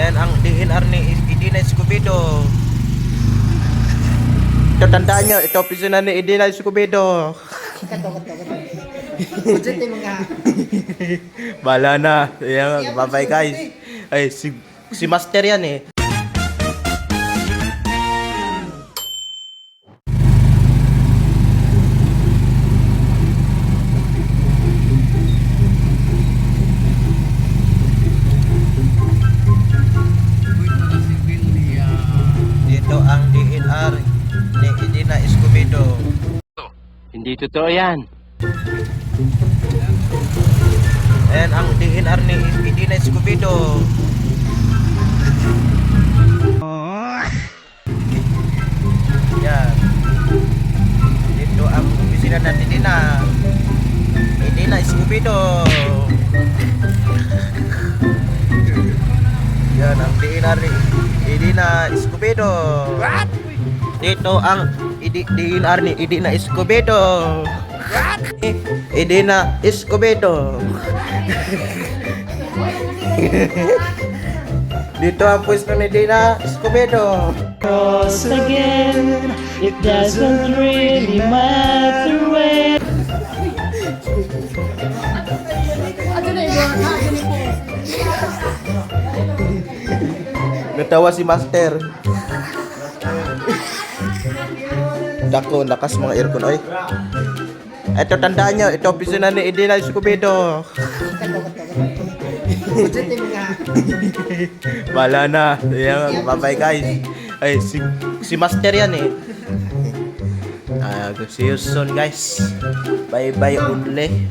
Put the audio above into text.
Ayan ang DNR ni Idina Escobedo. Ito tandaan nyo, ito opisina ni Idina Escobedo. Budget yung mga. Bala na. Ayan, bye-bye guys. Ay, si Master yan eh. Dito ang DNR ni Idina Escobedo. Hindi totoo yan. Ayan ang DNR ni Idina Escobedo. Yan. Dito ang opisina ng Idina Escobedo. Yan ang DNR ni Idina Escobedo. Dito ang DNR ni Idina Escobedo. Idina Escobedo. Dito ang pwesto ni Idina Escobedo. Cross again, it doesn't really matter when. Natawa si Master. Dako, lakas mga aircon oy. Ito tandaan nyo, ito opisina ni Idina Escobedo. Budget yung mga. Bala na. Ayan, bye-bye guys. Ay, si Master yan eh. See you soon guys. Bye-bye only.